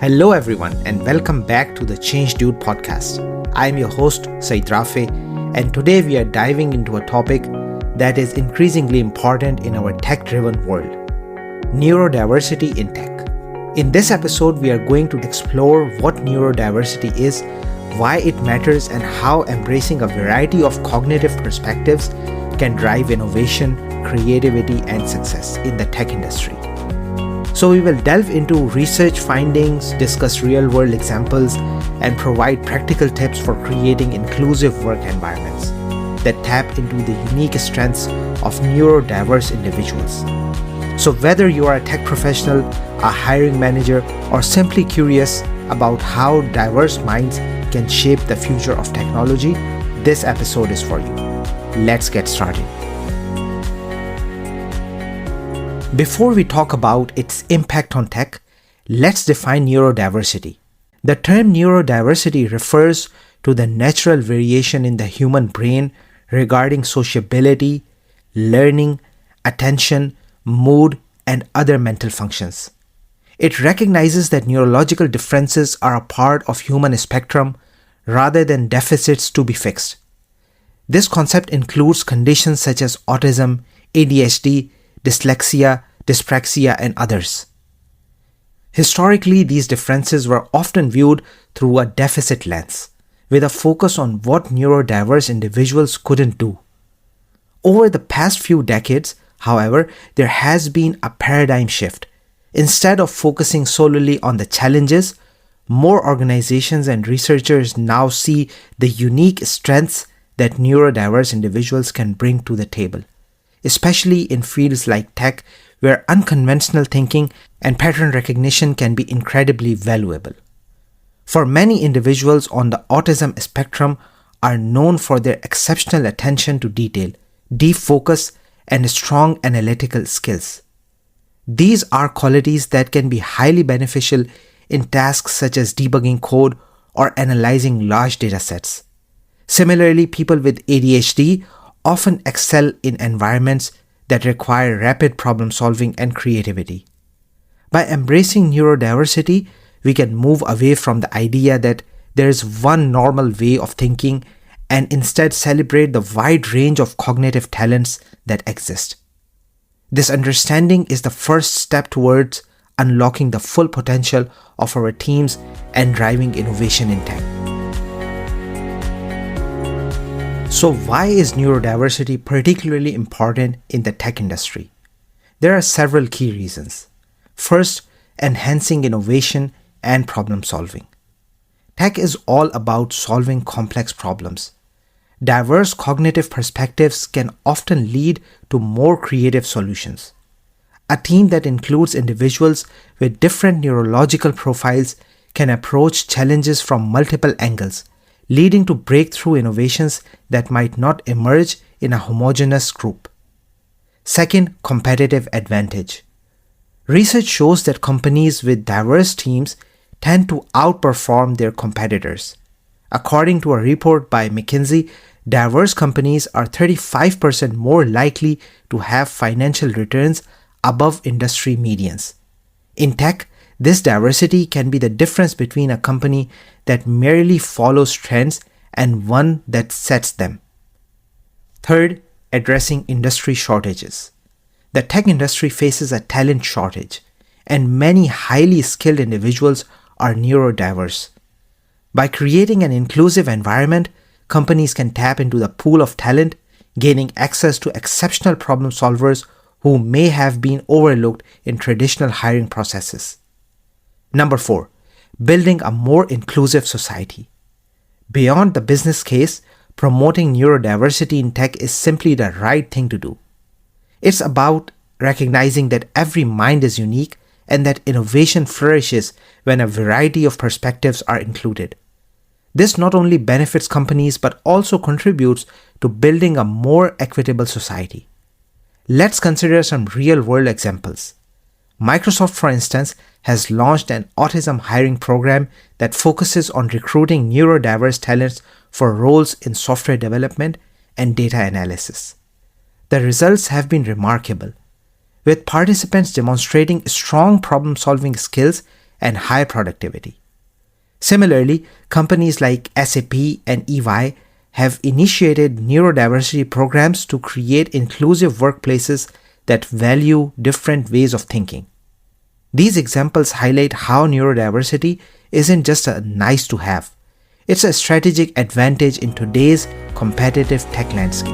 Hello everyone and welcome back to the Change Dude podcast. I'm your host Said Rafe, and today we are diving into a topic that is increasingly important in our tech-driven world: neurodiversity in tech. In this episode, we are going to explore what neurodiversity is, why it matters, and how embracing a variety of cognitive perspectives can drive innovation, creativity, and success in the tech industry. So we will delve into research findings, discuss real-world examples, and provide practical tips for creating inclusive work environments that tap into the unique strengths of neurodiverse individuals. So whether you are a tech professional, a hiring manager, or simply curious about how diverse minds can shape the future of technology, this episode is for you. Let's get started. Before we talk about its impact on tech, let's define neurodiversity. The term neurodiversity refers to the natural variation in the human brain regarding sociability, learning, attention, mood, and other mental functions. It recognizes that neurological differences are a part of human spectrum rather than deficits to be fixed. This concept includes conditions such as autism, ADHD, dyslexia, dyspraxia, and others. Historically, these differences were often viewed through a deficit lens, with a focus on what neurodiverse individuals couldn't do. Over the past few decades, however, there has been a paradigm shift. Instead of focusing solely on the challenges, more organizations and researchers now see the unique strengths that neurodiverse individuals can bring to the table, especially in fields like tech, where unconventional thinking and pattern recognition can be incredibly valuable. For many individuals on the autism spectrum are known for their exceptional attention to detail, deep focus, and strong analytical skills. These are qualities that can be highly beneficial in tasks such as debugging code or analyzing large datasets. Similarly, people with ADHD often excel in environments that require rapid problem solving and creativity. By embracing neurodiversity, we can move away from the idea that there is one normal way of thinking and instead celebrate the wide range of cognitive talents that exist. This understanding is the first step towards unlocking the full potential of our teams and driving innovation in tech. So why is neurodiversity particularly important in the tech industry? There are several key reasons. First, enhancing innovation and problem solving. Tech is all about solving complex problems. Diverse cognitive perspectives can often lead to more creative solutions. A team that includes individuals with different neurological profiles can approach challenges from multiple angles, leading to breakthrough innovations that might not emerge in a homogeneous group. Second, competitive advantage. Research shows that companies with diverse teams tend to outperform their competitors. According to a report by McKinsey, diverse companies are 35% more likely to have financial returns above industry medians. In tech, this diversity can be the difference between a company that merely follows trends and one that sets them. Third, addressing industry shortages. The tech industry faces a talent shortage, and many highly skilled individuals are neurodiverse. By creating an inclusive environment, companies can tap into the pool of talent, gaining access to exceptional problem solvers who may have been overlooked in traditional hiring processes. Number 4, building a more inclusive society. Beyond the business case, promoting neurodiversity in tech is simply the right thing to do. It's about recognizing that every mind is unique and that innovation flourishes when a variety of perspectives are included. This not only benefits companies but also contributes to building a more equitable society. Let's consider some real-world examples. Microsoft, for instance, has launched an autism hiring program that focuses on recruiting neurodiverse talents for roles in software development and data analysis. The results have been remarkable, with participants demonstrating strong problem-solving skills and high productivity. Similarly, companies like SAP and EY have initiated neurodiversity programs to create inclusive workplaces that value different ways of thinking. These examples highlight how neurodiversity isn't just a nice to have, it's a strategic advantage in today's competitive tech landscape.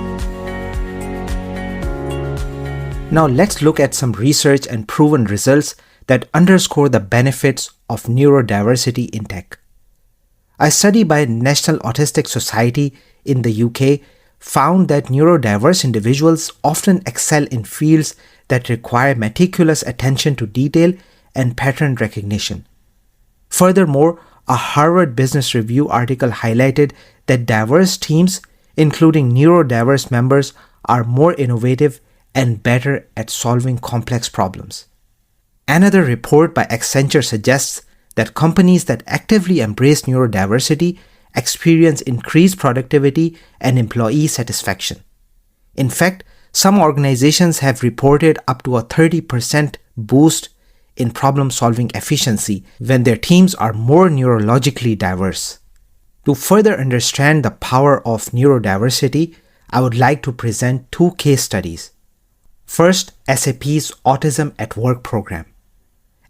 Now let's look at some research and proven results that underscore the benefits of neurodiversity in tech. A study by National Autistic Society in the UK found that neurodiverse individuals often excel in fields that require meticulous attention to detail and pattern recognition. Furthermore, a Harvard Business Review article highlighted that diverse teams, including neurodiverse members, are more innovative and better at solving complex problems. Another report by Accenture suggests that companies that actively embrace neurodiversity experience increased productivity and employee satisfaction. In fact, some organizations have reported up to a 30% boost in problem-solving efficiency when their teams are more neurologically diverse. To further understand the power of neurodiversity, I would like to present two case studies. First, SAP's Autism at Work program.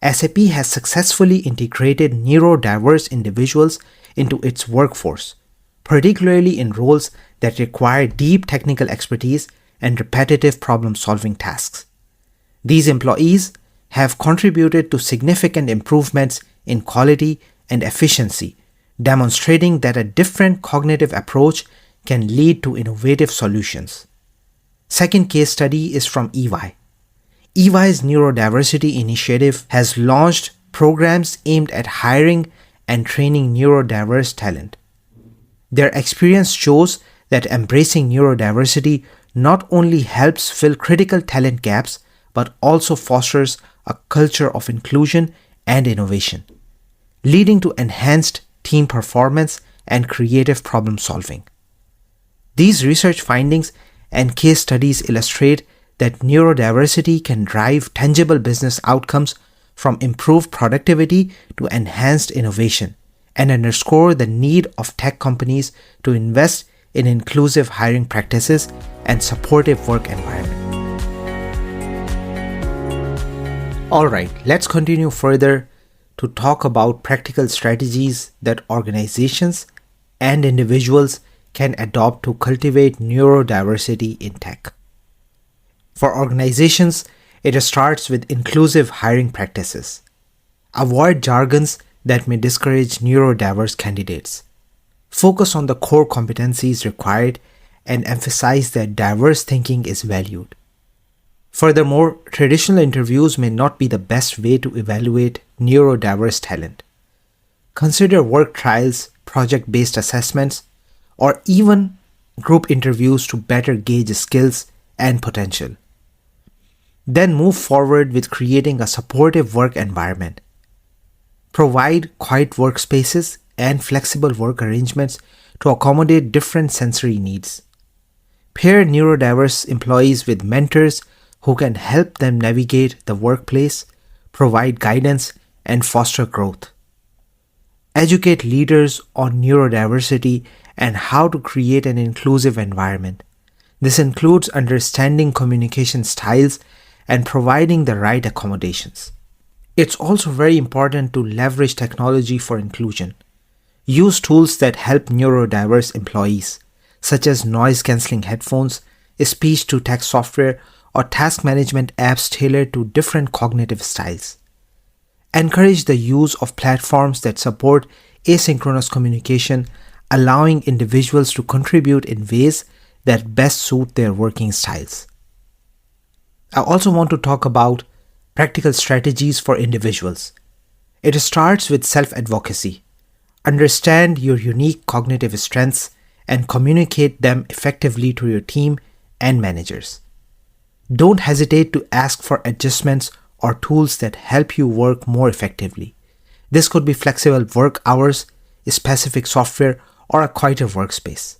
SAP has successfully integrated neurodiverse individuals into its workforce, particularly in roles that require deep technical expertise and repetitive problem-solving tasks. These employees have contributed to significant improvements in quality and efficiency, demonstrating that a different cognitive approach can lead to innovative solutions. Second case study is from EY. EY's neurodiversity initiative has launched programs aimed at hiring and training neurodiverse talent. Their experience shows that embracing neurodiversity not only helps fill critical talent gaps, but also fosters a culture of inclusion and innovation, leading to enhanced team performance and creative problem solving. These research findings and case studies illustrate that neurodiversity can drive tangible business outcomes from improved productivity to enhanced innovation, and underscore the need of tech companies to invest in inclusive hiring practices and supportive work environment. Alright, let's continue further to talk about practical strategies that organizations and individuals can adopt to cultivate neurodiversity in tech. For organizations, it starts with inclusive hiring practices. Avoid jargons that may discourage neurodiverse candidates. Focus on the core competencies required and emphasize that diverse thinking is valued. Furthermore, traditional interviews may not be the best way to evaluate neurodiverse talent. Consider work trials, project-based assessments, or even group interviews to better gauge skills and potential. Then move forward with creating a supportive work environment. Provide quiet workspaces and flexible work arrangements to accommodate different sensory needs. Pair neurodiverse employees with mentors who can help them navigate the workplace, provide guidance, and foster growth. Educate leaders on neurodiversity and how to create an inclusive environment. This includes understanding communication styles and providing the right accommodations. It's also very important to leverage technology for inclusion. Use tools that help neurodiverse employees, such as noise-canceling headphones, speech-to-text software, or task management apps tailored to different cognitive styles. Encourage the use of platforms that support asynchronous communication, allowing individuals to contribute in ways that best suit their working styles. I also want to talk about practical strategies for individuals. It starts with self-advocacy. Understand your unique cognitive strengths and communicate them effectively to your team and managers. Don't hesitate to ask for adjustments or tools that help you work more effectively. This could be flexible work hours, specific software, or a quieter workspace.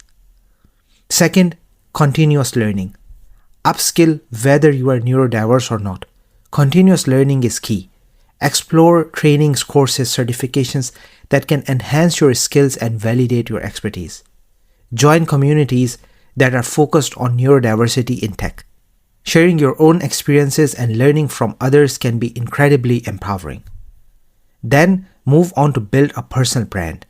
Second, continuous learning. Upskill whether you are neurodiverse or not. Continuous learning is key. Explore trainings, courses, certifications that can enhance your skills and validate your expertise. Join communities that are focused on neurodiversity in tech. Sharing your own experiences and learning from others can be incredibly empowering. Then move on to build a personal brand.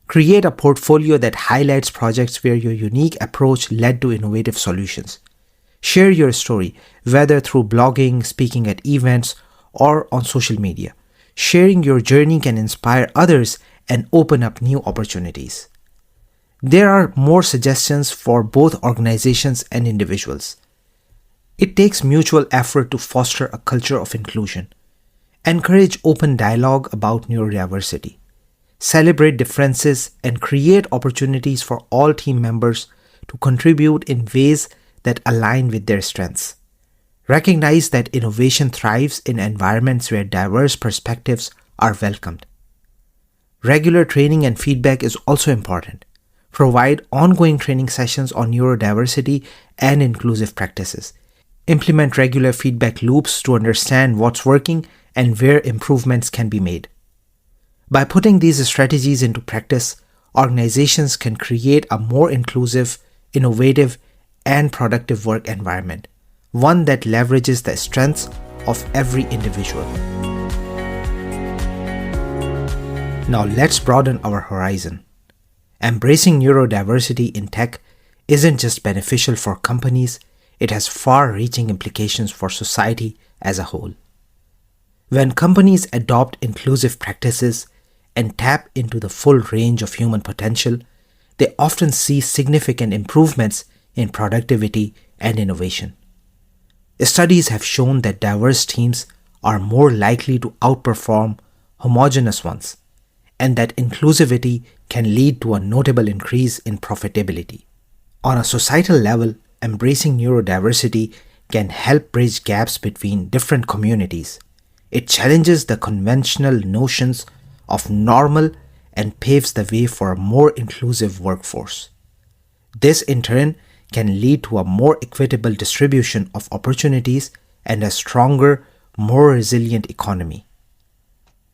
Create a portfolio that highlights projects where your unique approach led to innovative solutions. Share your story, whether through blogging, speaking at events, or on social media. Sharing your journey can inspire others and open up new opportunities. There are more suggestions for both organizations and individuals. It takes mutual effort to foster a culture of inclusion. Encourage open dialogue about neurodiversity. Celebrate differences and create opportunities for all team members to contribute in ways that align with their strengths. Recognize that innovation thrives in environments where diverse perspectives are welcomed. Regular training and feedback is also important. Provide ongoing training sessions on neurodiversity and inclusive practices. Implement regular feedback loops to understand what's working and where improvements can be made. By putting these strategies into practice, organizations can create a more inclusive, innovative, and productive work environment, one that leverages the strengths of every individual. Now let's broaden our horizon. Embracing neurodiversity in tech isn't just beneficial for companies, it has far-reaching implications for society as a whole. When companies adopt inclusive practices and tap into the full range of human potential, they often see significant improvements in productivity and innovation. Studies have shown that diverse teams are more likely to outperform homogeneous ones, and that inclusivity can lead to a notable increase in profitability. On a societal level, embracing neurodiversity can help bridge gaps between different communities. It challenges the conventional notions of normal and paves the way for a more inclusive workforce. This, in turn, can lead to a more equitable distribution of opportunities and a stronger, more resilient economy.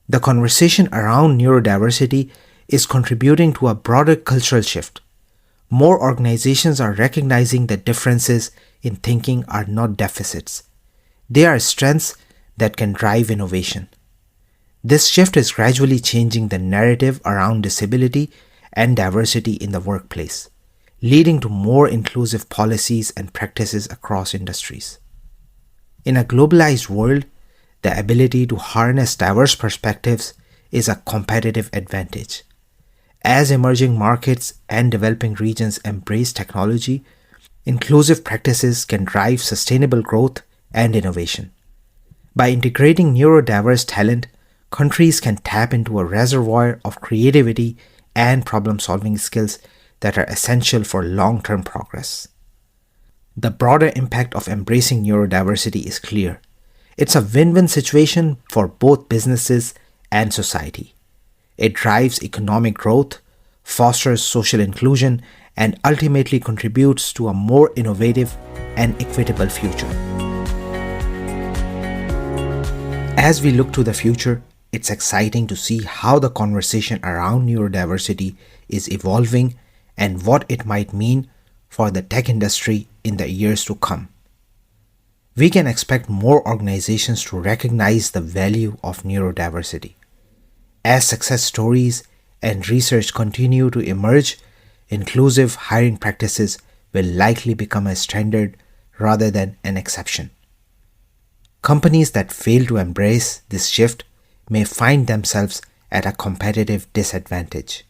The conversation around neurodiversity is contributing to a broader cultural shift. More organizations are recognizing that differences in thinking are not deficits. They are strengths that can drive innovation. This shift is gradually changing the narrative around disability and diversity in the workplace, leading to more inclusive policies and practices across industries. In a globalized world, the ability to harness diverse perspectives is a competitive advantage. As emerging markets and developing regions embrace technology, inclusive practices can drive sustainable growth and innovation. By integrating neurodiverse talent, countries can tap into a reservoir of creativity and problem-solving skills that are essential for long-term progress. The broader impact of embracing neurodiversity is clear. It's a win-win situation for both businesses and society. It drives economic growth, fosters social inclusion, and ultimately contributes to a more innovative and equitable future. As we look to the future, it's exciting to see how the conversation around neurodiversity is evolving and what it might mean for the tech industry in the years to come. We can expect more organizations to recognize the value of neurodiversity. As success stories and research continue to emerge, inclusive hiring practices will likely become a standard rather than an exception. Companies that fail to embrace this shift may find themselves at a competitive disadvantage.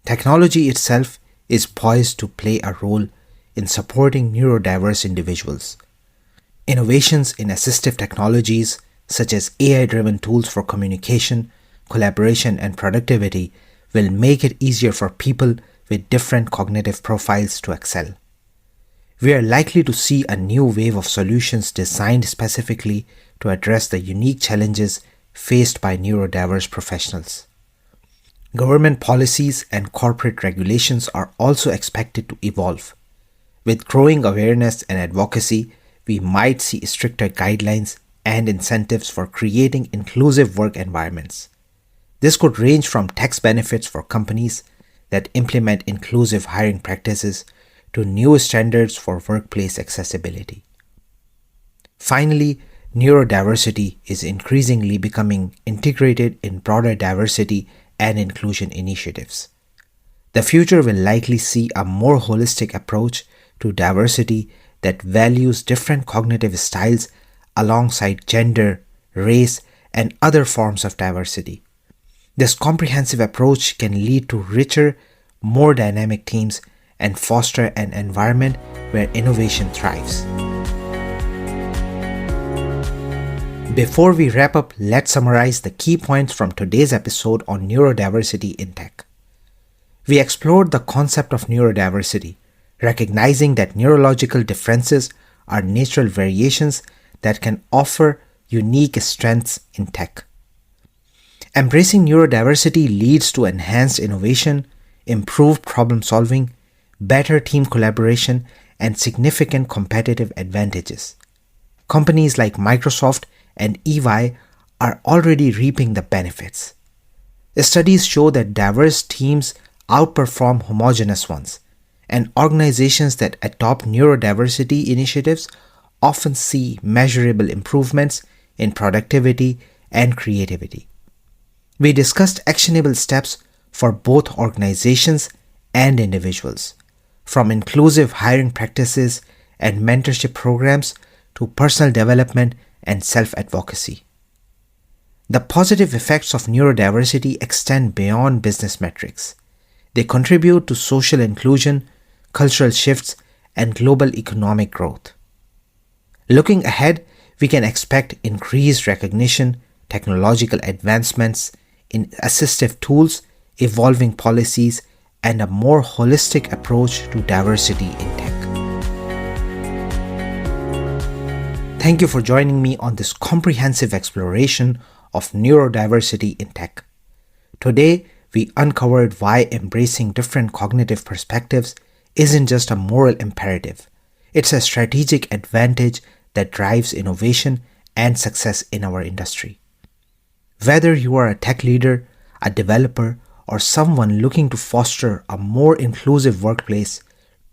Technology itself is poised to play a role in supporting neurodiverse individuals. Innovations in assistive technologies, such as AI-driven tools for communication, collaboration, and productivity, will make it easier for people with different cognitive profiles to excel. We are likely to see a new wave of solutions designed specifically to address the unique challenges faced by neurodiverse professionals. Government policies and corporate regulations are also expected to evolve. With growing awareness and advocacy, we might see stricter guidelines and incentives for creating inclusive work environments. This could range from tax benefits for companies that implement inclusive hiring practices to new standards for workplace accessibility. Finally, neurodiversity is increasingly becoming integrated in broader diversity and inclusion initiatives. The future will likely see a more holistic approach to diversity that values different cognitive styles alongside gender, race, and other forms of diversity. This comprehensive approach can lead to richer, more dynamic teams and foster an environment where innovation thrives. Before we wrap up, let's summarize the key points from today's episode on neurodiversity in tech. We explored the concept of neurodiversity, recognizing that neurological differences are natural variations that can offer unique strengths in tech. Embracing neurodiversity leads to enhanced innovation, improved problem solving, better team collaboration, and significant competitive advantages. Companies like Microsoft and EY are already reaping the benefits. Studies show that diverse teams outperform homogeneous ones, and organizations that adopt neurodiversity initiatives often see measurable improvements in productivity and creativity. We discussed actionable steps for both organizations and individuals, from inclusive hiring practices and mentorship programs to personal development and self-advocacy. The positive effects of neurodiversity extend beyond business metrics. They contribute to social inclusion, cultural shifts, and global economic growth. Looking ahead, we can expect increased recognition, technological advancements in assistive tools, evolving policies, and a more holistic approach to diversity in tech. Thank you for joining me on this comprehensive exploration of neurodiversity in tech. Today, we uncovered why embracing different cognitive perspectives isn't just a moral imperative. It's a strategic advantage that drives innovation and success in our industry. Whether you are a tech leader, a developer, or someone looking to foster a more inclusive workplace,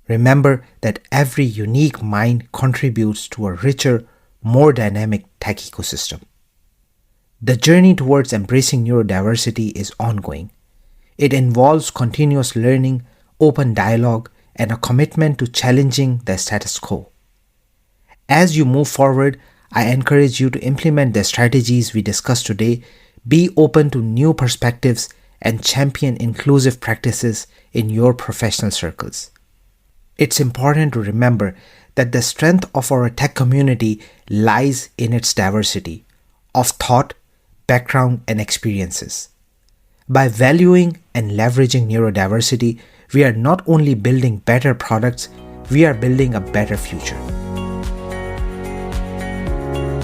remember that every unique mind contributes to a richer, more dynamic tech ecosystem. The journey towards embracing neurodiversity is ongoing. It involves continuous learning, open dialogue, and a commitment to challenging the status quo. As you move forward, I encourage you to implement the strategies we discussed today, be open to new perspectives, and champion inclusive practices in your professional circles. It's important to remember that the strength of our tech community lies in its diversity of thought, background, and experiences. By valuing and leveraging neurodiversity, we are not only building better products, we are building a better future.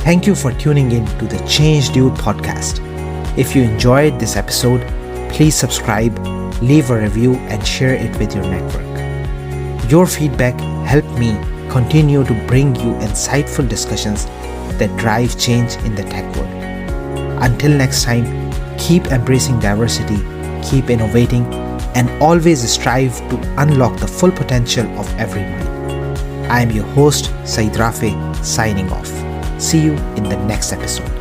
Thank you for tuning in to the Change Dude podcast. If you enjoyed this episode, please subscribe, leave a review, and share it with your network. Your feedback helps me continue to bring you insightful discussions that drive change in the tech world. Until next time, keep embracing diversity, keep innovating, and always strive to unlock the full potential of every mind. I am your host, Said Rafe, signing off. See you in the next episode.